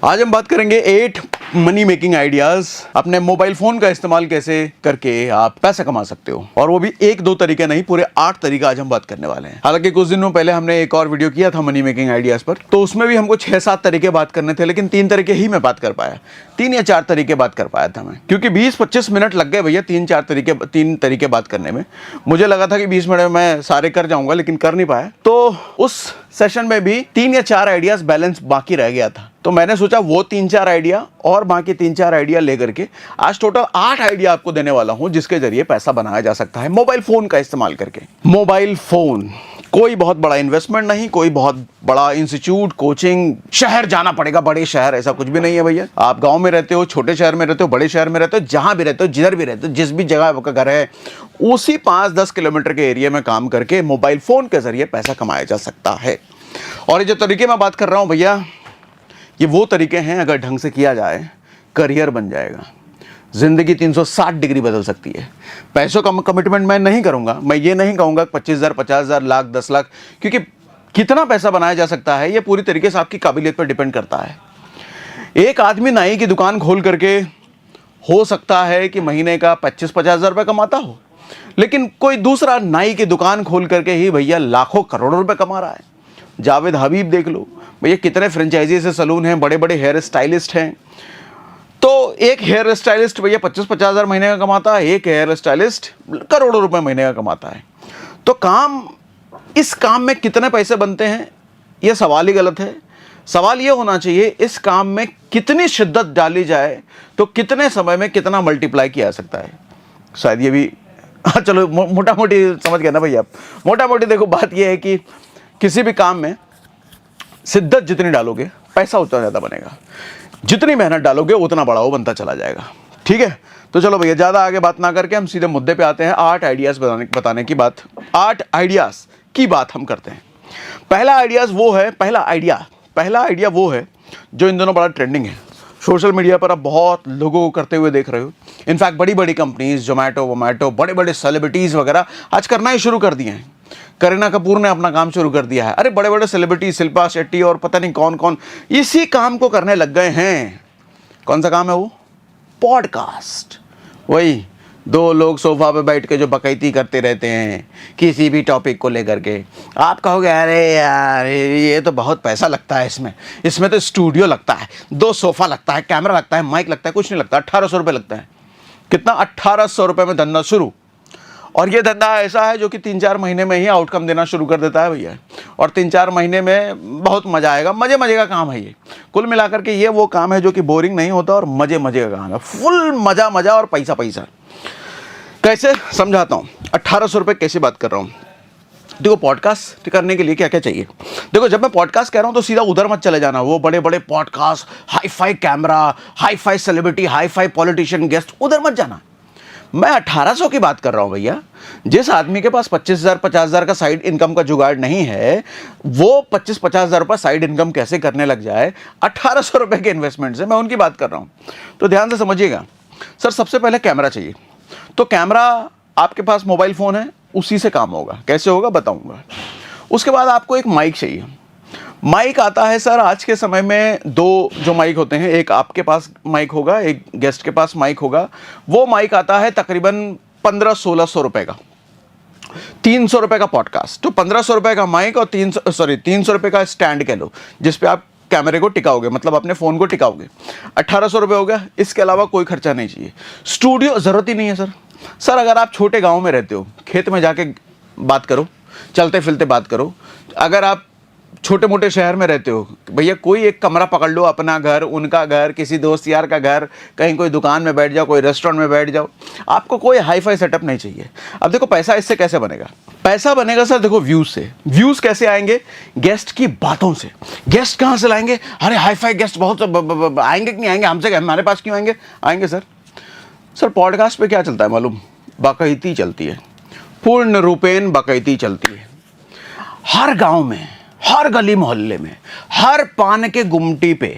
आज हम बात करेंगे 8 मनी मेकिंग आइडियाज। अपने मोबाइल फोन का इस्तेमाल कैसे करके आप पैसा कमा सकते हो, और वो भी 1-2 तरीके नहीं, पूरे 8 तरीके आज हम बात करने वाले हैं। हालांकि कुछ दिनों पहले हमने एक और वीडियो किया था मनी मेकिंग आइडियाज पर, तो उसमें भी हमको 6-7 तरीके बात करने थे, लेकिन 3 तरीके ही मैं बात कर पाया। 3 या 4 तरीके बात कर पाया था मैं, क्योंकि 20-25 मिनट लग गए भैया 3 तरीके बात करने में। मुझे लगा था कि 20 मिनट में मैं सारे कर जाऊंगा, लेकिन कर नहीं पाया। तो उस सेशन में भी 3 या 4 आइडियाज बैलेंस बाकी रह गया था। तो मैंने सोचा वो 3-4 आइडिया और बाकी 3-4 आइडिया लेकर के आज टोटल 8 आइडिया आपको देने वाला हूं, जिसके जरिए पैसा बनाया जा सकता है मोबाइल फोन का इस्तेमाल करके। मोबाइल फोन कोई बहुत बड़ा इन्वेस्टमेंट नहीं, कोई बहुत बड़ा इंस्टीट्यूट, कोचिंग, शहर जाना पड़ेगा, बड़े शहर, ऐसा कुछ भी नहीं है भैया। आप गांव में रहते हो, छोटे शहर में रहते हो, बड़े शहर में रहते हो, जहां भी रहते हो, जिधर भी रहते हो, जिस भी जगह आपका घर है, उसी 5-10 किलोमीटर के एरिया में काम करके मोबाइल फोन के जरिए पैसा कमाया जा सकता है। और ये जो तरीके मैं बात कर रहा हूं भैया, ये वो तरीके हैं, अगर ढंग से किया जाए करियर बन जाएगा, जिंदगी 360 डिग्री बदल सकती है। पैसों का कमिटमेंट मैं नहीं करूंगा, मैं ये नहीं कहूंगा 25,000, 50,000, लाख, 10 लाख, क्योंकि कितना पैसा बनाया जा सकता है ये पूरी तरीके से आपकी काबिलियत पर डिपेंड करता है। एक आदमी नाई की दुकान खोल करके हो सकता है कि महीने का 25-50 हज़ार रुपये कमाता हो, लेकिन कोई दूसरा नाई की दुकान खोल करके ही भैया लाखों करोड़ों रुपए कमा रहा है। जावेद हबीब देख लो भैया, कितने फ्रेंचाइजी से सलून हैं, बड़े बड़े हेयर स्टाइलिस्ट हैं। तो एक हेयर स्टाइलिस्ट भैया 25-50 हज़ार महीने का कमाता है, एक हेयर स्टाइलिस्ट करोड़ों रुपए महीने का कमाता है। तो इस काम में कितने पैसे बनते हैं, यह सवाल ही गलत है। सवाल यह होना चाहिए इस काम में कितनी शिद्दत डाली जाए तो कितने समय में कितना मल्टीप्लाई किया जा सकता है। शायद ये भी चलो मोटा मोटी समझ गए ना भैया। मोटा मोटी देखो, बात यह है कि किसी भी काम में शिद्दत जितनी डालोगे पैसा उतना ज़्यादा बनेगा, जितनी मेहनत डालोगे उतना बड़ा वो बनता चला जाएगा। ठीक है, तो चलो भैया ज़्यादा आगे बात ना करके हम सीधे मुद्दे पे आते हैं। 8 आइडियाज़ बताने की बात, 8 आइडियाज़ की बात हम करते हैं। पहला आइडिया वो है जो इन दोनों बड़ा ट्रेंडिंग है। सोशल मीडिया पर आप बहुत लोगों को करते हुए देख रहे हो। इनफैक्ट बड़ी बड़ी कंपनीज, जोमेटो, बड़े बड़े सेलिब्रिटीज़ वगैरह आज करना ही शुरू कर दिए हैं। करीना कपूर ने अपना काम शुरू कर दिया है। अरे बड़े बड़े सेलिब्रिटी, शिल्पा शेट्टी और पता नहीं कौन कौन इसी काम को करने लग गए हैं। कौन सा काम है वो? पॉडकास्ट। वही 2 लोग सोफा पे बैठ के जो बकैती करते रहते हैं किसी भी टॉपिक को लेकर के। आप कहोगे अरे यार ये तो बहुत पैसा लगता है, इसमें तो स्टूडियो लगता है, 2 सोफा लगता है, कैमरा लगता है, माइक लगता है। कुछ नहीं लगता, 1800 रुपये लगता है। कितना? 1800 रुपये में धंधा शुरू। और ये धंधा ऐसा है जो कि 3-4 महीने में ही आउटकम देना शुरू कर देता है भैया। और 3-4 महीने में बहुत मज़ा आएगा। मज़े का काम है ये। कुल मिलाकर के ये वो काम है जो कि बोरिंग नहीं होता और मज़े का काम है। फुल मज़ा और पैसा। कैसे समझाता हूँ, 1800 रुपये कैसे बात कर रहा हूँ। देखो, पॉडकास्ट करने के लिए क्या क्या चाहिए। देखो, जब मैं पॉडकास्ट कह रहा हूँ तो सीधा उधर मत चले जाना। वो बड़े बड़े podcast, hi-fi camera, hi-fi celebrity, hi-fi politician guest, उधर मत जाना। मैं 1800 की बात कर रहा हूं भैया। जिस आदमी के पास 25,000, 50,000 का साइड इनकम का जुगाड़ नहीं है, वो 25-50 हज़ार रुपये साइड इनकम कैसे करने लग जाए 1800 रुपये के इन्वेस्टमेंट से, मैं उनकी बात कर रहा हूं। तो ध्यान से समझिएगा। सर, सबसे पहले कैमरा चाहिए। तो कैमरा, आपके पास मोबाइल फोन है, उसी से काम होगा। कैसे होगा बताऊंगा। उसके बाद आपको एक माइक चाहिए। माइक आता है सर आज के समय में 2 जो माइक होते हैं, एक आपके पास माइक होगा, एक गेस्ट के पास माइक होगा। वो माइक आता है तकरीबन 1500-1600 रुपए का। 300 रुपए का पॉडकास्ट, तो 1500 रुपए का माइक और 300 रुपए का स्टैंड कह लो, जिसपे आप कैमरे को टिकाओगे, मतलब अपने फोन को टिकाओगे। 1800 रुपये हो गया। इसके अलावा कोई खर्चा नहीं चाहिए। स्टूडियो जरूरत ही नहीं है सर। अगर आप छोटे गाँव में रहते हो, खेत में जाके बात करो, चलते फिरते बात करो। अगर आप छोटे मोटे शहर में रहते हो भैया, कोई एक कमरा पकड़ लो, अपना घर, उनका घर, किसी दोस्त यार का घर, कहीं कोई दुकान में बैठ जाओ, कोई रेस्टोरेंट में बैठ जाओ। आपको कोई हाई-फाई सेटअप नहीं चाहिए। अब देखो, पैसा इससे कैसे बनेगा? पैसा बनेगा सर देखो व्यूज से। व्यूज कैसे आएंगे? गेस्ट की बातों से। गेस्ट कहाँ से लाएंगे? अरे हाई-फाई गेस्ट बहुत आएंगे कि नहीं आएंगे, हमसे हमारे पास क्यों आएंगे? आएंगे सर। पॉडकास्ट पे क्या चलता है मालूम? बाकायदगी चलती है, पूर्ण रूपेण बाकायदगी चलती है। हर गाँव में, हर गली मोहल्ले में, हर पान के गुमटी पे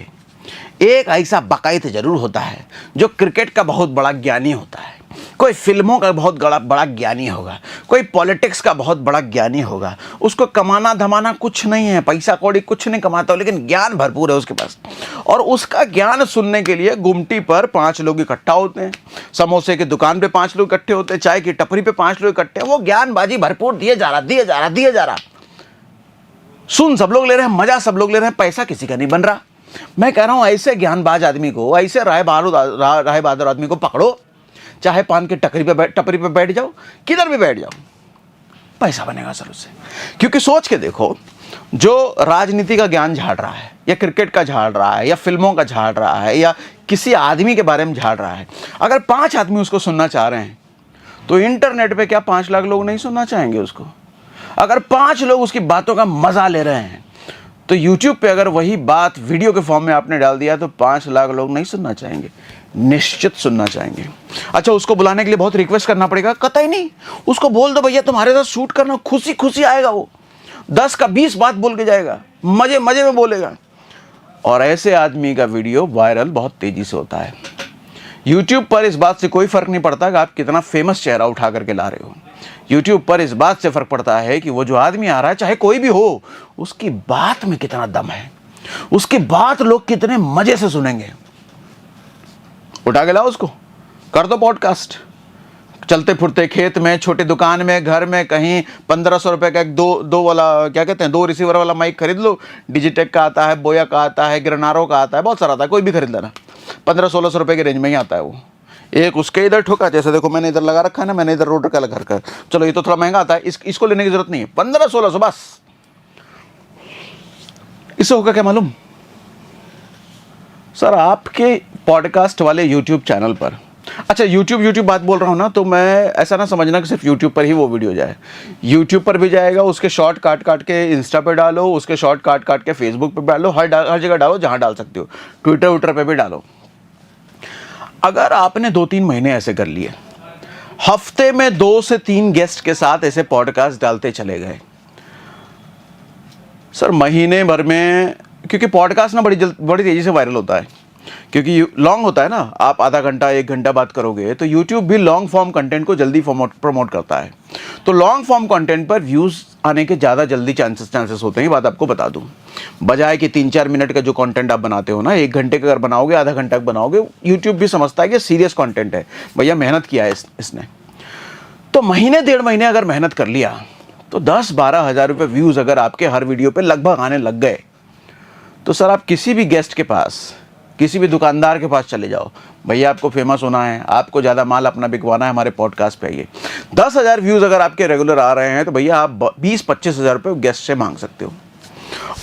एक ऐसा बाकायदा जरूर होता है जो क्रिकेट का बहुत बड़ा ज्ञानी होता है। कोई फिल्मों का बहुत बड़ा ज्ञानी होगा, कोई पॉलिटिक्स का बहुत बड़ा ज्ञानी होगा, उसको कमाना धमाना कुछ नहीं है, पैसा कौड़ी कुछ नहीं कमाता हो, लेकिन ज्ञान भरपूर है उसके पास। और उसका ज्ञान सुनने के लिए गुमटी पर 5 लोग इकट्ठा होते हैं, समोसे की दुकान पे 5 लोग इकट्ठे होते हैं, चाय की टपरी पे 5 लोग इकट्ठे हैं। वो ज्ञानबाजी भरपूर दिए जा रहा। सुन सब लोग ले रहे हैं, मजा सब लोग ले रहे हैं, पैसा किसी का नहीं बन रहा। मैं कह रहा हूं ऐसे ज्ञानबाज आदमी को, ऐसे राय बहादुर आदमी को पकड़ो, चाहे पान की टपरी पे बैठ जाओ, किधर भी बैठ जाओ, पैसा बनेगा सर उससे। क्योंकि सोच के देखो, जो राजनीति का ज्ञान झाड़ रहा है, या क्रिकेट का झाड़ रहा है, या फिल्मों का झाड़ रहा है, या किसी आदमी के बारे में झाड़ रहा है, अगर 5 आदमी उसको सुनना चाह रहे हैं तो इंटरनेट पे क्या 5 लाख लोग नहीं सुनना चाहेंगे उसको? अगर 5 लोग उसकी बातों का मजा ले रहे हैं तो YouTube पे अगर वही बात वीडियो के फॉर्म में आपने डाल दिया तो 5 लाख लोग नहीं सुनना चाहेंगे, निश्चित सुनना चाहेंगे। अच्छा, उसको बुलाने के लिए बहुत रिक्वेस्ट करना पड़ेगा? कतई नहीं। उसको बोल दो भैया तुम्हारे साथ शूट करना, खुशी खुशी आएगा वो, 10 का 20 बात बोल के जाएगा, मजे मजे में बोलेगा। और ऐसे आदमी का वीडियो वायरल बहुत तेजी से होता है। YouTube पर इस बात से कोई फर्क नहीं पड़ता कि आप कितना फेमस चेहरा उठा करके ला रहे हो। YouTube पर इस बात से फर्क पड़ता है कि वो जो आदमी आ रहा है, चाहे कोई भी हो, उसकी बात में कितना दम है, उसकी बात लोग कितने मजे से सुनेंगे। उठा के लाओ उसको, कर दो पॉडकास्ट, चलते फिरते खेत में, छोटी दुकान में, घर में, कहीं 1500 रुपए का एक दो वाला क्या कहते हैं, 2 रिसीवर वाला माइक खरीद लो। डिजिटेक का आता है, बोया का आता है, ग्रेनारो का आता है, बहुत सारा आता है, कोई भी खरीद लेना। 1500-1600 रुपए के रेंज में ही आता है वो। एक उसके इधर ठोका, जैसे देखो मैंने इधर लगा रखा है ना, मैंने इधर रोड का लगा रखा, चलो ये तो थोड़ा महंगा आता है, इसको लेने की जरूरत नहीं है, 1500-1600 बस। इससे होगा क्या मालूम सर, आपके पॉडकास्ट वाले यूट्यूब चैनल पर, अच्छा यूट्यूब बात बोल रहा हूँ ना, तो मैं ऐसा ना समझना कि सिर्फ यूट्यूब पर ही वो वीडियो जाए, यूट्यूब पर भी जाएगा, उसके शॉर्ट काट के इंस्टा पे डालो, उसके शॉर्ट काट के फेसबुक पे डालो, हर जगह डालो जहाँ डाल सकते हो, ट्विटर पे भी डालो। अगर आपने 2-3 महीने ऐसे कर लिए, हफ्ते में 2 से 3 गेस्ट के साथ ऐसे पॉडकास्ट डालते चले गए सर, महीने भर में, क्योंकि पॉडकास्ट ना बड़ी तेजी से वायरल होता है, क्योंकि लॉन्ग होता है ना, आप आधा घंटा 1 घंटा बात करोगे तो YouTube भी लॉन्ग फॉर्म कंटेंट को जल्दी प्रमोट करता है। तो लॉन्ग फॉर्म कंटेंट पर व्यूज़ आने के ज़्यादा जल्दी चांसेस होते हैं। ये बात आपको बता दूं, बजाय कि 3-4 मिनट का जो कंटेंट आप बनाते हो ना, 1 घंटे का अगर बनाओगे, आधा घंटा का बनाओगे, YouTube भी समझता है कि सीरियस कंटेंट है, भैया मेहनत किया है इसने। तो महीने 1.5 महीने अगर मेहनत कर लिया तो 10-12 हज़ार रुपये व्यूज़ अगर आपके हर वीडियो पर लगभग आने लग गए, तो सर आप किसी भी गेस्ट के पास, किसी भी दुकानदार के पास चले जाओ, भैया आपको फेमस होना है, आपको ज़्यादा माल अपना बिकवाना है, हमारे पॉडकास्ट पे आइए। 10,000 व्यूज़ अगर आपके रेगुलर आ रहे हैं तो भैया आप 20-25 हज़ार रुपये गेस्ट से मांग सकते हो।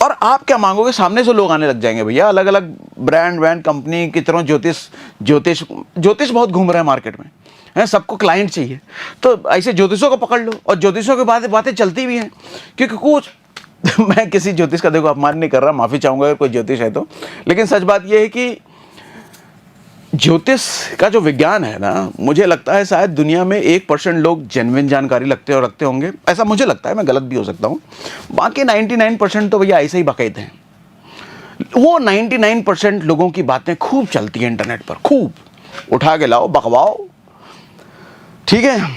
और आप क्या मांगोगे, सामने से लोग आने लग जाएंगे भैया, अलग अलग ब्रांड कंपनी की तरह। ज्योतिष बहुत घूम रहे हैं मार्केट में, है, सबको क्लाइंट चाहिए, तो ऐसे ज्योतिषों को पकड़ लो। और ज्योतिषों की बातें चलती भी हैं, क्योंकि कुछ मैं किसी ज्योतिष का देखो अपमान नहीं कर रहा, माफ़ी चाहूँगा अगर कोई ज्योतिष है तो, लेकिन सच बात यह है कि ज्योतिष का जो विज्ञान है ना, मुझे लगता है शायद दुनिया में 1% लोग जेन्युइन जानकारी रखते होंगे, ऐसा मुझे लगता है, मैं गलत भी हो सकता हूँ। बाकी 99% तो भैया ऐसे ही बकैत हैं। वो 99% लोगों की बातें खूब चलती हैं इंटरनेट पर, खूब उठा के लाओ, बकवाओ, ठीक है,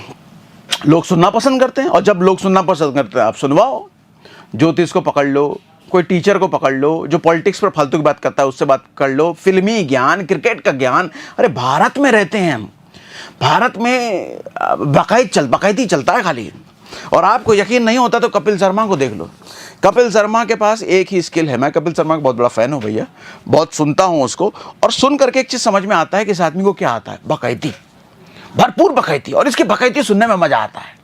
लोग सुनना पसंद करते हैं। और जब लोग सुनना पसंद करते हैं, आप सुनवाओ। ज्योतिष को पकड़ लो, कोई टीचर को पकड़ लो, जो पॉलिटिक्स पर फालतू की बात करता है उससे बात कर लो, फिल्मी ज्ञान, क्रिकेट का ज्ञान। अरे भारत में रहते हैं हम, भारत में बाकायदी चलता है खाली। और आपको यकीन नहीं होता तो कपिल शर्मा को देख लो। कपिल शर्मा के पास एक ही स्किल है, मैं कपिल शर्मा का बहुत बड़ा फ़ैन हूँ भैया, बहुत सुनता हूँ उसको, और सुन करके एक चीज़ समझ में आता है कि इस आदमी को क्या आता है, बाकायदी, भरपूर बाकायदी, और इसकी बाकायदी सुनने में मज़ा आता है।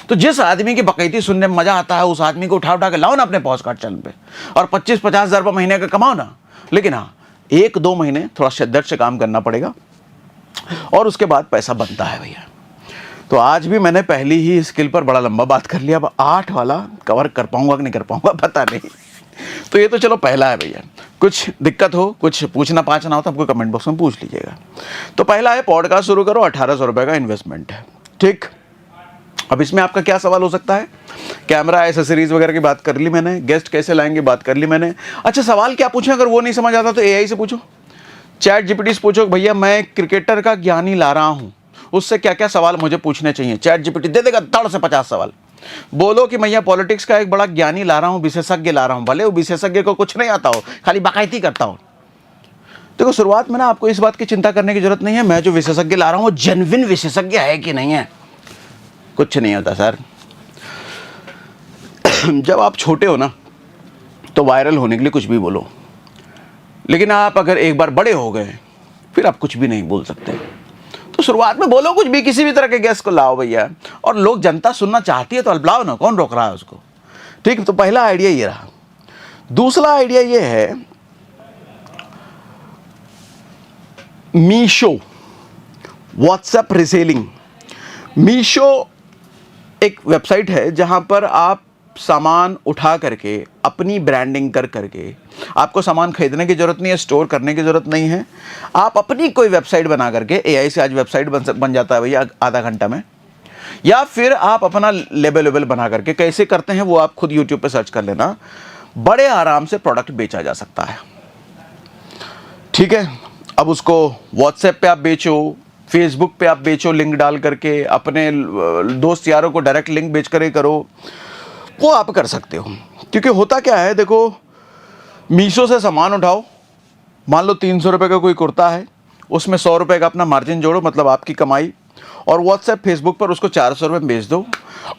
तो जिस आदमी की बाकायदी सुनने में मजा आता है, उस आदमी को उठा के लाओ ना अपने पॉडकास्ट चैनल पे, और 25-50 हज़ार रुपये महीने का कमाओ ना। लेकिन हाँ, 1-2 महीने थोड़ा शिद्दत से काम करना पड़ेगा, और उसके बाद पैसा बनता है भैया। तो आज भी मैंने पहली ही स्किल पर बड़ा लंबा बात कर लिया, अब 8 वाला कवर कर पाऊंगा कि नहीं कर पाऊंगा पता नहीं। तो ये तो चलो पहला है भैया, कुछ दिक्कत हो, कुछ पूछना पाछना हो तो आपको कमेंट बॉक्स में पूछ लीजिएगा। तो पहला है, पॉडकास्ट शुरू करो, 1800 रुपये का इन्वेस्टमेंट है, ठीक। अब इसमें आपका क्या सवाल हो सकता है, कैमरा, एसेसरीज वगैरह की बात कर ली मैंने, गेस्ट कैसे लाएंगे बात कर ली मैंने। अच्छा, सवाल क्या पूछें, अगर वो नहीं समझ आता तो AI से पूछो, चैट GPT से पूछो, भैया मैं क्रिकेटर का ज्ञानी ला रहा हूँ, उससे क्या क्या सवाल मुझे पूछने चाहिए, चैट जीपीटी दे देगा धड़ से 50 सवाल। बोलो कि मैं पॉलिटिक्स का एक बड़ा ज्ञानी ला रहा हूं, विशेषज्ञ ला रहा हूं, भले वो विशेषज्ञ को कुछ नहीं आता हो, खाली बाकायती करता हो। देखो शुरुआत में ना आपको इस बात की चिंता करने की जरूरत नहीं है मैं जो विशेषज्ञ ला रहा हूं वो जेन्युइन विशेषज्ञ है कि नहीं है, कुछ नहीं होता सर। जब आप छोटे हो ना तो वायरल होने के लिए कुछ भी बोलो, लेकिन आप अगर एक बार बड़े हो गए फिर आप कुछ भी नहीं बोल सकते। तो शुरुआत में बोलो कुछ भी, किसी भी तरह के गेस्ट को लाओ भैया, और लोग जनता सुनना चाहती है तो बुलाओ ना, कौन रोक रहा है उसको। ठीक, तो पहला आइडिया ये रहा। दूसरा आइडिया ये है, मीशो व्हाट्सएप रीसेलिंग। मीशो एक वेबसाइट है जहां पर आप सामान उठा करके अपनी ब्रांडिंग कर करके, आपको सामान खरीदने की जरूरत नहीं है, स्टोर करने की जरूरत नहीं है, आप अपनी कोई वेबसाइट बना करके, एआई से आज वेबसाइट बन जाता है भैया आधा घंटा में, या फिर आप अपना लेबल बना करके, कैसे करते हैं वो आप खुद यूट्यूब पे सर्च कर लेना, बड़े आराम से प्रोडक्ट बेचा जा सकता है। ठीक है, अब उसको व्हाट्सएप पे आप बेचो, फेसबुक पे आप बेचो, लिंक डाल करके अपने दोस्त यारों को डायरेक्ट लिंक बेच कर करो, वो आप कर सकते हो। क्योंकि होता क्या है, देखो मीशो से सामान उठाओ, मान लो 300 रुपये का कोई कुर्ता है, उसमें 100 रुपये का अपना मार्जिन जोड़ो, मतलब आपकी कमाई, और व्हाट्सएप फेसबुक पर उसको 400 रुपये में बेच दो,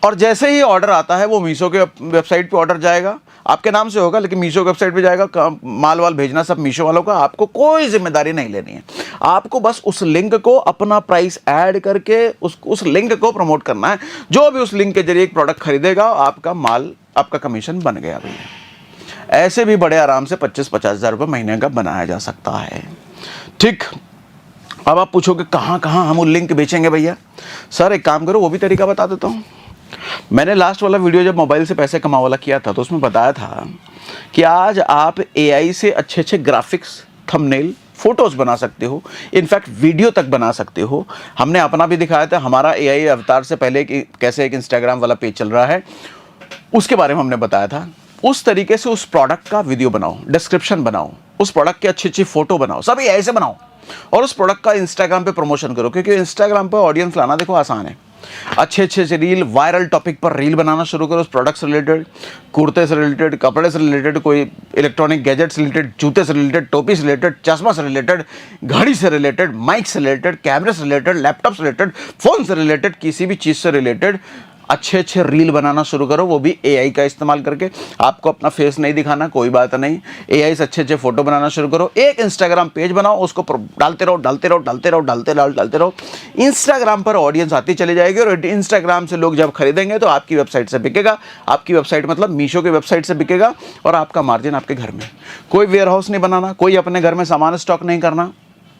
और जैसे ही ऑर्डर आता है वो मीशो के वेबसाइट पे ऑर्डर जाएगा, आपके नाम से होगा लेकिन मीशो के वेबसाइट पे जाएगा, माल वाल भेजना सब मीशो वालों का, आपको कोई जिम्मेदारी नहीं लेनी है। आपको बस उस लिंक को अपना प्राइस ऐड करके उस लिंक को प्रमोट करना है, जो भी उस लिंक के जरिए एक प्रोडक्ट खरीदेगा आपका माल, आपका कमीशन बन गया भैया। ऐसे भी बड़े आराम से 25-50 हज़ार रुपये महीने का बनाया जा सकता है। ठीक, अब आप पूछोगे कहाँ कहाँ हम वो लिंक बेचेंगे भैया। सर एक काम करो, वो भी तरीका बता देता हूँ। मैंने लास्ट वाला वीडियो जब मोबाइल से पैसे कमाओ वाला किया था तो उसमें बताया था कि आज आप एआई से अच्छे अच्छे ग्राफिक्स, थंबनेल, फोटोज बना सकते हो, इनफैक्ट वीडियो तक बना सकते हो। हमने अपना भी दिखाया था, हमारा एआई अवतार से पहले कि कैसे एक इंस्टाग्राम वाला पेज चल रहा है उसके बारे में हमने बताया था। उस तरीके से उस प्रोडक्ट का वीडियो बनाओ, डिस्क्रिप्शन बनाओ, उस प्रोडक्ट की अच्छी अच्छी फोटो बनाओ, सब एआई से बनाओ, और उस प्रोडक्ट का इंस्टाग्राम पे प्रमोशन करो। क्योंकि इंस्टाग्राम पे ऑडियंस लाना देखो आसान है। अच्छे अच्छे से रील, वायरल टॉपिक पर रील बनाना शुरू करो, उस प्रोडक्ट से रिलेटेड, कुर्ते से रिलेटेड, कपड़े से रिलेटेड, कोई इलेक्ट्रॉनिक गैजेट से रिलेटेड, जूते से रिलेटेड, टोपी से रिलेटेड, चश्मा से रिलेटेड, घड़ी से रिलेटेड, माइक से रिलेटेड, कैमरे से रिलेटेड, लैपटॉप से रिलेटेड, फोन से रिलेटेड, किसी भी चीज़ से रिलेटेड अच्छे अच्छे रील बनाना शुरू करो, वो भी एआई का इस्तेमाल करके। आपको अपना फेस नहीं दिखाना, कोई बात नहीं, एआई से अच्छे अच्छे फोटो बनाना शुरू करो। एक इंस्टाग्राम पेज बनाओ, उसको डालते रहो डालते रहो डालते रहो डालते रहो डालते रहो। इंस्टाग्राम पर ऑडियंस आती चली जाएगी, और इंस्टाग्राम से लोग जब खरीदेंगे तो आपकी वेबसाइट से बिकेगा। आपकी वेबसाइट मतलब मीशो की वेबसाइट से बिकेगा, और आपका मार्जिन आपके घर में। कोई वेयर हाउस नहीं बनाना, कोई अपने घर में सामान स्टॉक नहीं करना,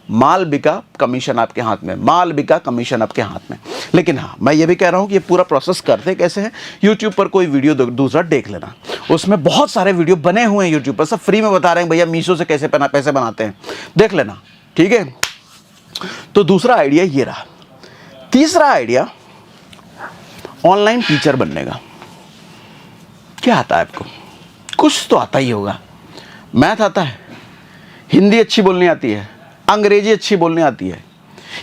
माल बिका कमीशन आपके हाथ में, माल बिका कमीशन आपके हाथ में। लेकिन हाँ, मैं ये भी कह रहा हूँ कि ये पूरा प्रोसेस करते कैसे हैं, यूट्यूब पर कोई वीडियो दूसरा देख लेना, उसमें बहुत सारे वीडियो बने हुए हैं यूट्यूब पर, सब फ्री में बता रहे हैं भैया मीशो से कैसे पैसे बनाते हैं, देख लेना। ठीक है, तो दूसरा आइडिया ये रहा। तीसरा आइडिया, ऑनलाइन टीचर बनने का। क्या आता है आपको? कुछ तो आता ही होगा। मैथ आता है, हिंदी अच्छी बोलनी आती है, अंग्रेजी अच्छी बोलनी आती है,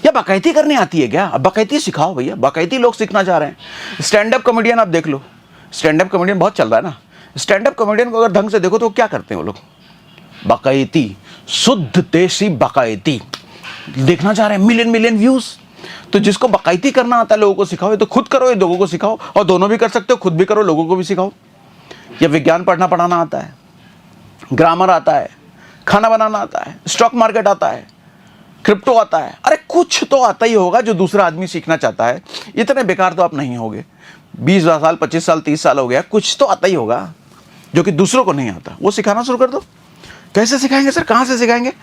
या बाकायती करनी आती है क्या? अब बाकायती सिखाओ भैया, बाकायती लोग सीखना चाह रहे हैं। स्टैंड अप कॉमेडियन आप देख लो, स्टैंड अप कॉमेडियन बहुत चल रहा है ना। स्टैंड अप कॉमेडियन को अगर ढंग से देखो तो क्या करते हैं वो लोग? बाकायती, शुद्ध देसी बाकायती देखना चाह रहे हैं, मिलियन मिलियन व्यूज। तो जिसको बाकायती करना आता है लोगों को सिखाओ, ये तो खुद करो, ये लोगों को सिखाओ, और दोनों भी कर सकते हो, खुद भी करो, लोगों को भी सिखाओ। या विज्ञान पढ़ाना आता है, ग्रामर आता है, खाना बनाना आता है, स्टॉक मार्केट आता है, क्रिप्टो आता है, अरे कुछ तो आता ही होगा जो दूसरा आदमी सीखना चाहता है। इतने बेकार तो आप नहीं होगे, 20 साल, 25 साल, 30 साल हो गया, कुछ तो आता ही होगा जो कि दूसरों को नहीं आता, वो सिखाना शुरू कर दो। कैसे सिखाएंगे सर, कहाँ से सिखाएंगे?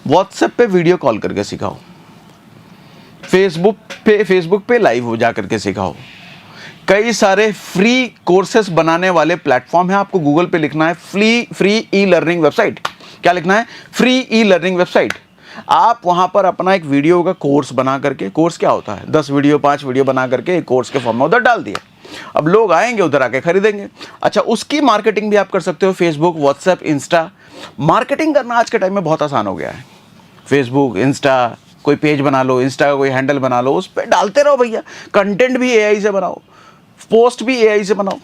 व्हाट्सएप पे वीडियो कॉल करके सिखाओ, फेसबुक पे लाइव हो जा करके सिखाओ। कई सारे फ्री कोर्सेस बनाने वाले प्लेटफॉर्म है, आपको गूगल पे लिखना है फ्री ई लर्निंग वेबसाइट। क्या लिखना है? Free e learning website. आप वहां पर अपना एक वीडियो का कोर्स बना करके, कोर्स क्या होता है, 10 वीडियो 5 वीडियो बना करके एक कोर्स के फॉर्म में उधर डाल दिया, अब लोग आएंगे उधर आके खरीदेंगे। अच्छा, उसकी मार्केटिंग भी आप कर सकते हो, फेसबुक, व्हाट्सएप, इंस्टा। मार्केटिंग करना आज के टाइम में बहुत आसान हो गया है। फेसबुक, इंस्टा, कोई पेज बना लो, इंस्टा का कोई हैंडल बना लो, उस पर डालते रहो भैया। कंटेंट भी एआई से बनाओ, पोस्ट भी एआई से बनाओ।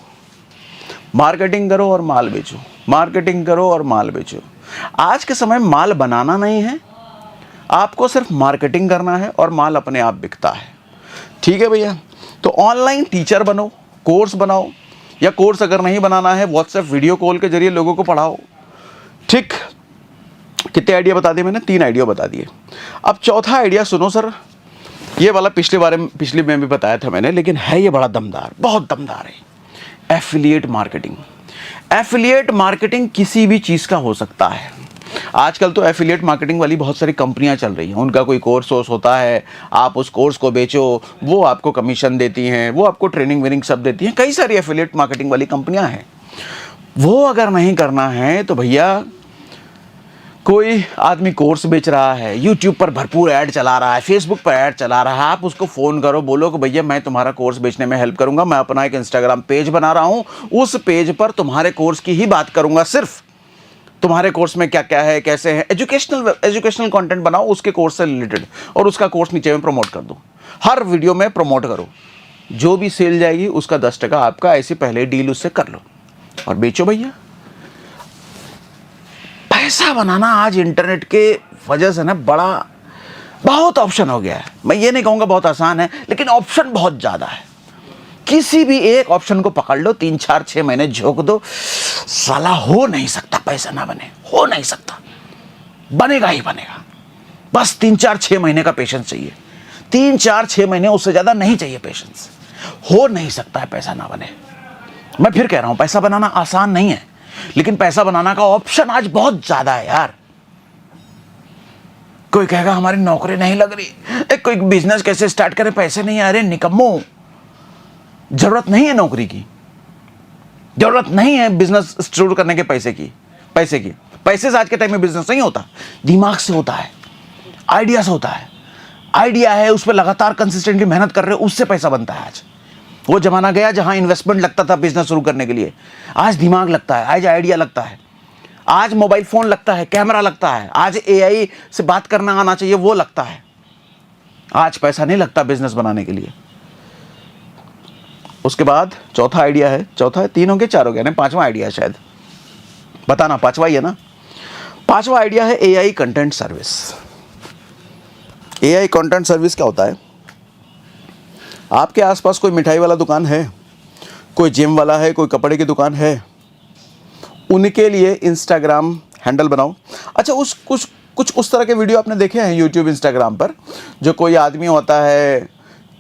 मार्केटिंग करो और माल बेचो, मार्केटिंग करो और माल बेचो। आज के समय माल बनाना नहीं है, आपको सिर्फ मार्केटिंग करना है और माल अपने आप बिकता है। ठीक है भैया। तो ऑनलाइन टीचर बनो, कोर्स बनाओ, या कोर्स अगर नहीं बनाना है व्हाट्सएप वीडियो कॉल के जरिए लोगों को पढ़ाओ। ठीक, कितने आइडिया बता दिए मैंने? 3 आइडिया बता दिए। अब चौथा आइडिया सुनो सर, ये वाला पिछले में भी बताया था मैंने, लेकिन है ये बड़ा दमदार, बहुत दमदार है। Affiliate marketing. एफिलिएट मार्केटिंग किसी भी चीज़ का हो सकता है। आजकल तो एफिलिएट मार्केटिंग वाली बहुत सारी कंपनियां चल रही हैं, उनका कोई कोर्स होता है, आप उस कोर्स को बेचो, वो आपको कमीशन देती हैं, वो आपको ट्रेनिंग वेनिंग सब देती हैं। कई सारी एफिलिएट मार्केटिंग वाली कंपनियां हैं। वो अगर नहीं करना है तो भैया, कोई आदमी कोर्स बेच रहा है, यूट्यूब पर भरपूर ऐड चला रहा है, फेसबुक पर ऐड चला रहा है, आप उसको फ़ोन करो, बोलो कि भैया मैं तुम्हारा कोर्स बेचने में हेल्प करूंगा, मैं अपना एक इंस्टाग्राम पेज बना रहा हूं, उस पेज पर तुम्हारे कोर्स की ही बात करूंगा, सिर्फ तुम्हारे कोर्स में क्या क्या है, कैसे है, एजुकेशनल कंटेंट बनाओ उसके कोर्स से रिलेटेड, और उसका कोर्स नीचे में प्रमोट कर दो, हर वीडियो में प्रमोट करो। जो भी सेल जाएगी उसका 10% आपका, ऐसे पहले डील उससे कर लो और बेचो भैया। पैसा बनाना आज इंटरनेट के वजह से ना बहुत ऑप्शन हो गया है। मैं ये नहीं कहूँगा बहुत आसान है, लेकिन ऑप्शन बहुत ज़्यादा है। किसी भी एक ऑप्शन को पकड़ लो, 3, 4, 6 महीने झोंक दो, साला हो नहीं सकता पैसा ना बने, हो नहीं सकता, बनेगा ही बनेगा। बस 3, 4, 6 महीने का पेशेंस चाहिए, 3, 4, 6 महीने, उससे ज़्यादा नहीं चाहिए पेशेंस। हो नहीं सकता है पैसा ना बने। मैं फिर कह रहा हूँ, पैसा बनाना आसान नहीं है, लेकिन पैसा बनाना का ऑप्शन आज बहुत ज़्यादा है यार। कोई कहेगा हमारी नौकरी नहीं लग रही, कोई बिजनेस कैसे स्टार्ट करे, पैसे नहीं आ रहे, निकम्मो। जरूरत नहीं है नौकरी की, जरूरत नहीं है बिजनेस शुरू करने के पैसे से आज के टाइम में बिजनेस नहीं होता, दिमाग से होता है, आइडिया से होता है। आइडिया है, उस पर लगातार कंसिस्टेंटली मेहनत कर रहे हो, उससे पैसा बनता है। आज वो जमाना गया जहां इन्वेस्टमेंट लगता था बिजनेस शुरू करने के लिए, आज दिमाग लगता है, आज आइडिया लगता है, आज मोबाइल फोन लगता है, कैमरा लगता है, आज एआई से बात करना आना चाहिए, वो लगता है। आज पैसा नहीं लगता बिजनेस बनाने के लिए। उसके बाद चौथा आइडिया है, चौथा है, 3 हो गए, 4 हो गए, नहीं 5वां आइडिया है शायद, बताना 5वां ही है ना। 5वां आइडिया है AI content service. AI content service क्या होता है? आपके आसपास कोई मिठाई वाला दुकान है, कोई जिम वाला है, कोई कपड़े की दुकान है, उनके लिए इंस्टाग्राम हैंडल बनाओ। अच्छा, कुछ उस तरह के वीडियो आपने देखे हैं यूट्यूब, इंस्टाग्राम पर, जो कोई आदमी होता है,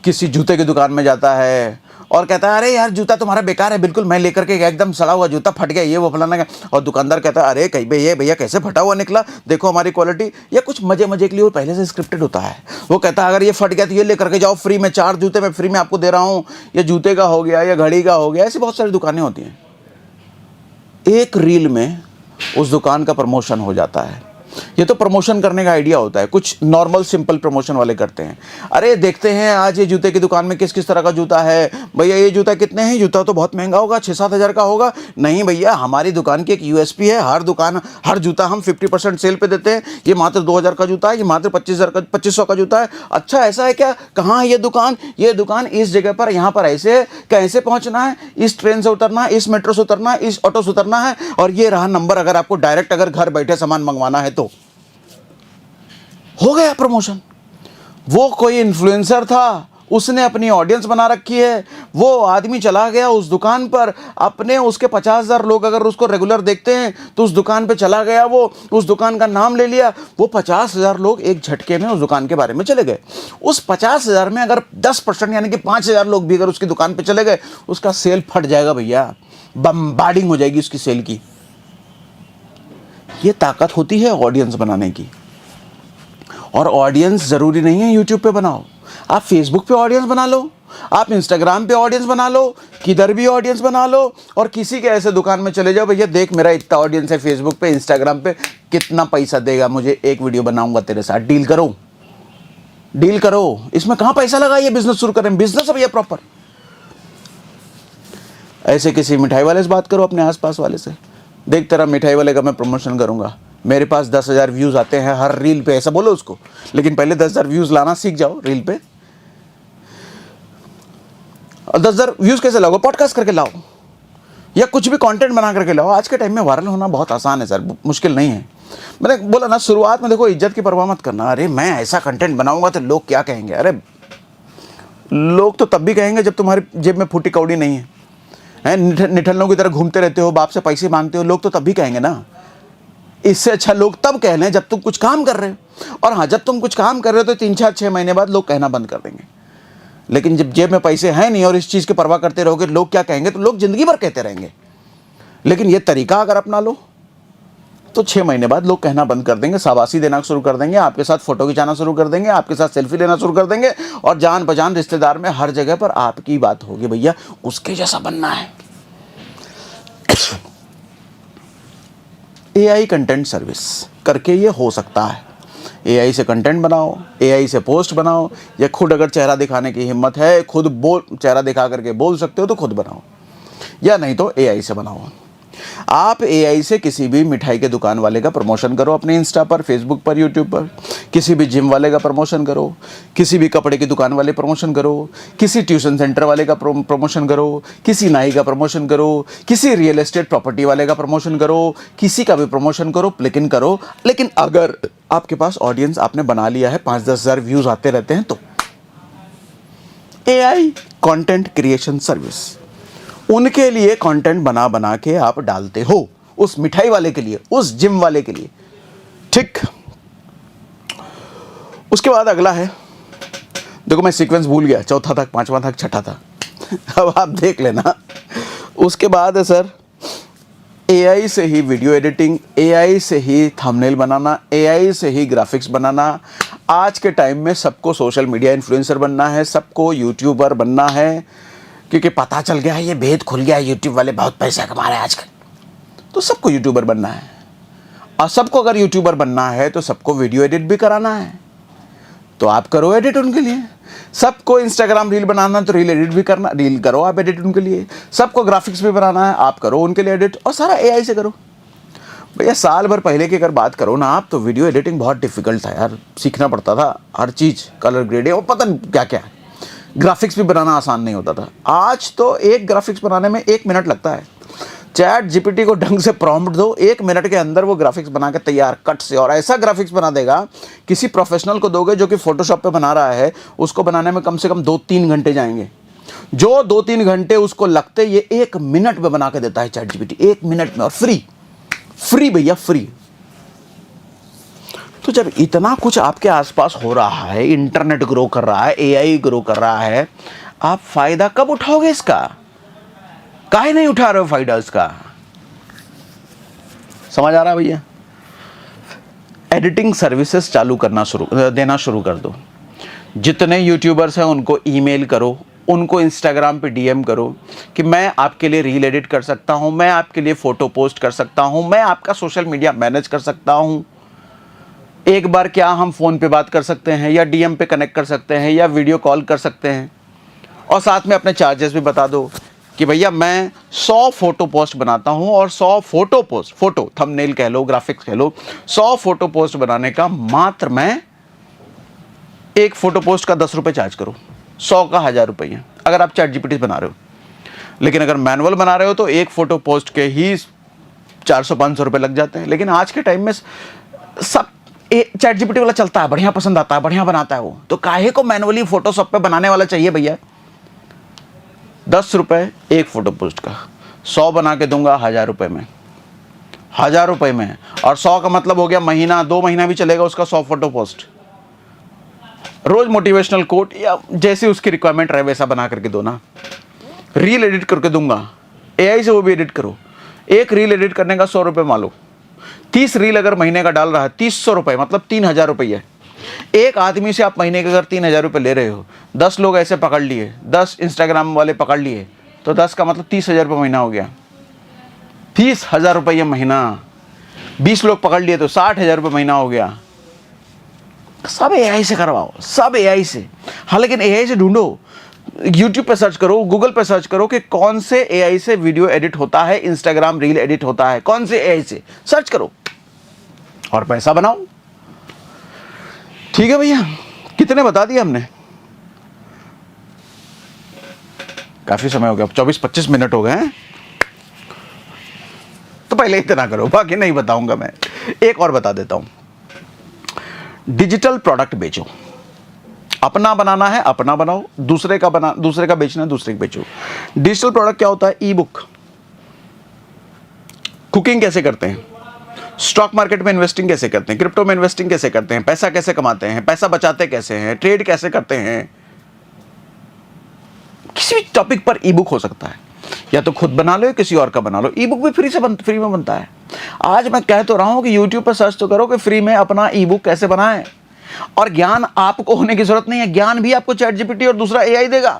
किसी जूते की दुकान में जाता है और कहता है अरे यार जूता तुम्हारा बेकार है, बिल्कुल मैं लेकर के एकदम सड़ा हुआ जूता, फट गया, ये वो फलाना का। और दुकानदार कहता है अरे कहीं भैया कैसे फटा हुआ निकला, देखो हमारी क्वालिटी। या कुछ मजे के लिए वो पहले से स्क्रिप्टेड होता है। वो कहता है अगर ये फट गया तो ये लेकर के जाओ फ्री में, 4 जूते मैं फ्री में आपको दे रहा हूँ, या जूते का हो गया या घड़ी का हो गया। ऐसी बहुत सारी दुकानें होती हैं। एक रील में उस दुकान का प्रमोशन हो जाता है। ये तो प्रमोशन करने का आइडिया होता है, कुछ नॉर्मल सिंपल प्रमोशन वाले करते हैं। अरे देखते हैं आज ये जूते की दुकान में किस किस तरह का जूता है, भैया ये जूता कितने हैं, जूता तो बहुत महंगा होगा, 6-7 हज़ार का होगा। नहीं भैया, हमारी दुकान की एक यूएसपी है, हर जूता हम 50% सेल पे देते हैं। ये मात्र 2000 का जूता है, ये मात्र 2500 का जूता है। अच्छा ऐसा है क्या, कहाँ है ये दुकान? ये दुकान इस जगह पर, यहाँ पर ऐसे कैसे पहुँचना है, इस ट्रेन से उतरना है, इस मेट्रो से उतरना है, इस ऑटो से उतरना है, और ये रहा नंबर अगर आपको डायरेक्ट अगर घर बैठे सामान मंगवाना है तो। हो गया प्रमोशन। वो कोई इन्फ्लुएंसर था, उसने अपनी ऑडियंस बना रखी है, वो आदमी चला गया उस दुकान पर, अपने उसके 50,000 लोग अगर उसको रेगुलर देखते हैं तो उस दुकान पे चला गया, वो उस दुकान का नाम ले लिया, वो 50,000 लोग एक झटके में उस दुकान के बारे में चले गए। उस 50,000 में अगर 10% यानी कि 5,000 लोग भी अगर उसकी दुकान पे चले गए, उसका सेल फट जाएगा भैया, बम्बार्डिंग हो जाएगी उसकी सेल की। ये ताकत होती है ऑडियंस बनाने की। और ऑडियंस ज़रूरी नहीं है यूट्यूब पे बनाओ, आप फेसबुक पे ऑडियंस बना लो, आप इंस्टाग्राम पे ऑडियंस बना लो, किधर भी ऑडियंस बना लो, और किसी के ऐसे दुकान में चले जाओ, भैया देख मेरा इतना ऑडियंस है फेसबुक पे, इंस्टाग्राम पे, कितना पैसा देगा मुझे, एक वीडियो बनाऊंगा तेरे साथ, डील करो। इसमें कहाँ पैसा लगा, ये बिजनेस शुरू करें, बिजनेस है भैया प्रॉपर। ऐसे किसी मिठाई वाले से बात करो, अपने आसपास वाले से, देख तेरा मिठाई वाले का मैं प्रमोशन करूंगा, मेरे पास 10,000 व्यूज़ आते हैं हर रील पे, ऐसा बोलो उसको। लेकिन पहले 10,000 व्यूज़ लाना सीख जाओ रील पे। और 10,000 व्यूज़ कैसे लाओगे? पॉडकास्ट करके लाओ या कुछ भी कंटेंट बना करके लाओ। आज के टाइम में वायरल होना बहुत आसान है सर, मुश्किल नहीं है। मैंने बोला ना शुरुआत में, देखो इज्जत की परवाह मत करना। अरे मैं ऐसा कंटेंट बनाऊंगा तो लोग क्या कहेंगे? अरे लोग तो तब भी कहेंगे जब तुम्हारी जेब में फूटी कौड़ी नहीं है, निठल्लों की तरह घूमते रहते हो, बाप से पैसे मांगते हो, लोग तो तब भी कहेंगे ना। इससे अच्छा लोग तब कह लें जब तुम कुछ काम कर रहे हो। और हाँ, जब तुम कुछ काम कर रहे हो तो 3-4-6 महीने बाद लोग कहना बंद कर देंगे। लेकिन जब जेब में पैसे हैं नहीं और इस चीज़ की परवाह करते रहोगे लोग क्या कहेंगे, तो लोग जिंदगी भर कहते रहेंगे। लेकिन ये तरीका अगर अपना लो तो 6 महीने बाद लोग कहना बंद कर देंगे, शाबाशी देना शुरू कर देंगे, आपके साथ फोटो खिंचाना शुरू कर देंगे, आपके साथ सेल्फी लेना शुरू कर देंगे, और जान पहचान रिश्तेदार में हर जगह पर आपकी बात होगी, भैया उसके जैसा बनना है। एआई कंटेंट सर्विस करके ये हो सकता है। एआई से कंटेंट बनाओ, एआई से पोस्ट बनाओ, या खुद अगर चेहरा दिखाने की हिम्मत है, खुद बोल चेहरा दिखा करके बोल सकते हो तो खुद बनाओ, या नहीं तो एआई से बनाओ। आप एआई से किसी भी मिठाई के दुकान वाले का प्रमोशन करो अपने इंस्टा पर, फेसबुक पर, यूट्यूब पर। किसी भी जिम वाले का प्रमोशन करो, किसी भी कपड़े की दुकान वाले प्रमोशन करो, किसी ट्यूशन सेंटर वाले का प्रमोशन करो, किसी नाई का प्रमोशन करो, किसी रियल एस्टेट प्रॉपर्टी वाले का प्रमोशन करो, किसी का भी प्रमोशन करो, लेकिन करो। लेकिन अगर आपके पास ऑडियंस आपने बना लिया है, 5-10 हज़ार व्यूज आते रहते हैं, तो एआई कंटेंट क्रिएशन सर्विस, उनके लिए कंटेंट बना बना के आप डालते हो, उस मिठाई वाले के लिए, उस जिम वाले के लिए। ठीक, उसके बाद अगला है, देखो मैं सीक्वेंस भूल गया, चौथा था, पांचवा था, छठा था, अब आप देख लेना। उसके बाद है सर एआई से ही वीडियो एडिटिंग, एआई से ही थंबनेल बनाना, एआई से ही ग्राफिक्स बनाना। आज के टाइम में सबको सोशल मीडिया इन्फ्लुएंसर बनना है, सबको यूट्यूबर बनना है, क्योंकि पता चल गया है, ये भेद खुल गया है, यूट्यूब वाले बहुत पैसा कमा रहे हैं आजकल, तो सबको यूट्यूबर बनना है। और सबको अगर यूट्यूबर बनना है तो सबको वीडियो एडिट भी कराना है, तो आप करो एडिट उनके लिए। सबको इंस्टाग्राम रील बनाना तो रील एडिट भी करना, रील करो आप एडिट उनके लिए। सबको ग्राफिक्स भी बनाना है, आप करो उनके लिए एडिट, और सारा एआई से करो। भैया साल भर पहले की अगर बात करो ना आप, तो वीडियो एडिटिंग बहुत डिफिकल्ट था यार, सीखना पड़ता था हर चीज़, कलर ग्रेडिंग और पता नहीं क्या क्या। ग्राफिक्स भी बनाना आसान नहीं होता था। आज तो एक ग्राफिक्स बनाने में 1 मिनट लगता है। चैट जीपीटी को ढंग से प्रॉम्प्ट दो, 1 मिनट के अंदर वो ग्राफिक्स बना के तैयार कट से, और ऐसा ग्राफिक्स बना देगा। किसी प्रोफेशनल को दोगे जो कि फोटोशॉप पे बना रहा है, उसको बनाने में कम से कम 2-3 घंटे जाएंगे। जो 2-3 घंटे उसको लगते, ये 1 मिनट में बना के देता है चैट जीपीटी, 1 मिनट में, और फ्री भैया, फ्री। तो जब इतना कुछ आपके आसपास हो रहा है, इंटरनेट ग्रो कर रहा है, एआई ग्रो कर रहा है, आप फायदा कब उठाओगे इसका? काहे नहीं उठा रहे हो फायदा इसका? समझ आ रहा है भैया? एडिटिंग सर्विसेज चालू करना देना शुरू कर दो। जितने यूट्यूबर्स हैं उनको ईमेल करो, उनको इंस्टाग्राम पे डीएम करो कि मैं आपके लिए रील एडिट कर सकता हूं, मैं आपके लिए फोटो पोस्ट कर सकता हूं, मैं आपका सोशल मीडिया मैनेज कर सकता हूं। एक बार क्या हम फ़ोन पे बात कर सकते हैं, या डीएम पे कनेक्ट कर सकते हैं, या वीडियो कॉल कर सकते हैं। और साथ में अपने चार्जेस भी बता दो कि भैया मैं 100 फोटो पोस्ट बनाता हूं, और 100 फोटो पोस्ट, फोटो थंबनेल कह लो, ग्राफिक्स कह लो, 100 फोटो पोस्ट बनाने का मात्र मैं एक फोटो पोस्ट का 10 रुपये चार्ज करो, 100 का 1000 रुपये है अगर आप चैट जीपीटी बना रहे हो। लेकिन अगर मैनुअल बना रहे हो तो एक फोटो पोस्ट के ही 400-500 रुपये लग जाते हैं। लेकिन आज के टाइम में सब चैट जीपीटी वाला चलता है, बढ़िया पसंद आता है, बढ़िया बनाता है वो, तो काहे को मैनुअली फोटोशॉप पे बनाने वाला चाहिए भैया? 10 रुपये एक फोटो पोस्ट का, 100 बना के दूंगा 1000 रुपये में, 1000 रुपये में। और 100 का मतलब हो गया महीना, 2 महीना भी चलेगा उसका 100 फोटो पोस्ट। रोज मोटिवेशनल कोट या जैसे उसकी रिक्वायरमेंट रहे वैसा बना करके दो ना। रील एडिट करके दूंगा, एआई से वो भी एडिट करो। एक रील एडिट करने का 100 रुपये मान लो, 30 रील अगर महीने का डाल रहा है, 300 रुपये मतलब 3000 रुपये। एक आदमी से आप महीने के अगर 3000 रुपये ले रहे हो, 10 लोग ऐसे पकड़ लिए, 10 इंस्टाग्राम वाले पकड़ लिए, तो 10 का मतलब 30,000 रुपये महीना हो गया। 30,000 रुपये महीना, 20 लोग पकड़ लिए तो 60,000 रुपये महीना हो गया। सब एआई से करवाओ, सब एआई से। हाँ, लेकिन एआई से ढूंढो, यूट्यूब पे सर्च करो, गूगल पे सर्च करो कि कौन से एआई से वीडियो एडिट होता है, इंस्टाग्राम रील एडिट होता है, कौन से एआई से सर्च करो। और पैसा बनाओ। ठीक है भैया, कितने बता दिए हमने? काफी समय हो गया, 24-25 मिनट हो गए हैं, तो पहले इतना करो, बाकी नहीं बताऊंगा मैं। एक और बता देता हूं, डिजिटल प्रोडक्ट बेचो। अपना बनाना है अपना बनाओ, दूसरे का बेचना है दूसरे का बेचो। डिजिटल प्रोडक्ट क्या होता है? ई बुक। कुकिंग कैसे करते हैं, स्टॉक मार्केट में इन्वेस्टिंग कैसे करते हैं, क्रिप्टो में इन्वेस्टिंग कैसे करते हैं, पैसा कैसे कमाते हैं, पैसा बचाते कैसे हैं, ट्रेड कैसे करते हैं, किसी भी टॉपिक पर ई बुक हो सकता है। या तो खुद बना लो या किसी और का बना लो। ई बुक भी फ्री में बनता है। आज मैं कह तो रहा हूं कि यूट्यूब पर सर्च तो करो कि फ्री में अपना ई बुक कैसे बनाएं। और ज्ञान आपको होने की जरूरत नहीं है, ज्ञान भी आपको चैट जीपीटी और दूसरा एआई देगा।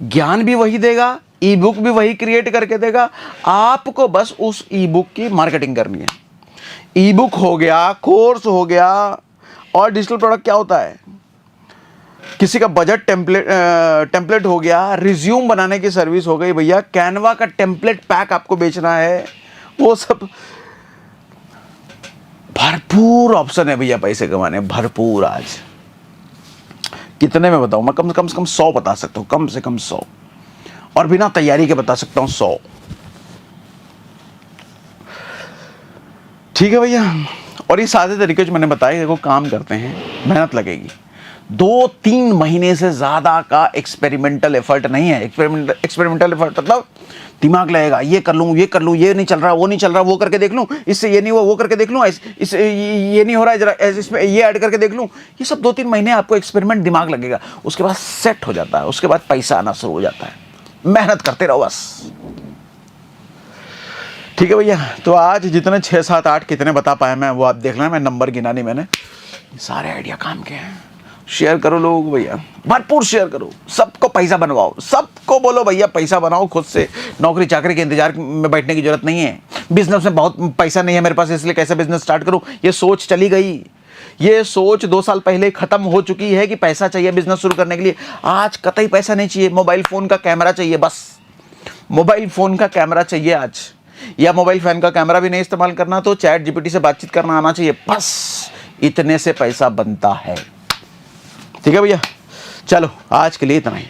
ज्ञान भी वही देगा, ई बुक भी वही क्रिएट करके देगा। आपको बस उस ई बुक की मार्केटिंग करनी है। ई बुक हो गया, कोर्स हो गया। और डिजिटल प्रोडक्ट क्या होता है? किसी का बजट टेम्पलेट हो गया, रिज्यूम बनाने की सर्विस हो गई भैया, कैनवा का टेम्पलेट पैक आपको बेचना है, वो सब भरपूर ऑप्शन है भैया पैसे कमाने, भरपूर। आज कितने में बताऊं मैं? कम से कम 100 बता सकता हूं, कम से कम 100, और बिना तैयारी के बता सकता हूं 100। ठीक है भैया। और ये सारे तरीके जो मैंने बताए देखो काम करते हैं, मेहनत लगेगी। 2-3 महीने से ज्यादा का एक्सपेरिमेंटल एफर्ट नहीं है। एक्सपेरिमेंटल एफर्ट मतलब दिमाग लगेगा, ये कर लूं, ये नहीं चल रहा, वो नहीं चल रहा, वो करके देख लूं, इससे ये नहीं हुआ, वो करके देख लूं, इससे ये नहीं हो रहा है, जरा इसमें ये ऐड करके देख लूं। ये सब 2-3 महीने आपको एक्सपेरिमेंट दिमाग लगेगा, उसके बाद सेट हो जाता है, उसके बाद पैसा आना शुरू हो जाता है। मेहनत करते रहो बस। ठीक है भैया। तो आज जितने 6, 7, 8 कितने बता पाया मैं, वो आप देख लेना, मैं नंबर गिना नहीं मैंने। सारे आइडिया काम के हैं। शेयर करो लोगों को भैया, भरपूर शेयर करो, सबको पैसा बनवाओ, सबको बोलो भैया पैसा बनाओ खुद से। नौकरी चाकरी के इंतजार में बैठने की जरूरत नहीं है। बिजनेस में बहुत पैसा नहीं है मेरे पास, इसलिए कैसे बिजनेस स्टार्ट करूं, ये सोच चली गई। ये सोच 2 साल पहले खत्म हो चुकी है कि पैसा चाहिए बिजनेस शुरू करने के लिए। आज कतई पैसा नहीं चाहिए, मोबाइल फोन का कैमरा चाहिए बस। मोबाइल फोन का कैमरा चाहिए आज, या मोबाइल फोन का कैमरा भी नहीं इस्तेमाल करना तो चैट जीपीटी से बातचीत करना आना चाहिए, बस इतने से पैसा बनता है। ठीक है भैया, चलो आज के लिए इतना ही।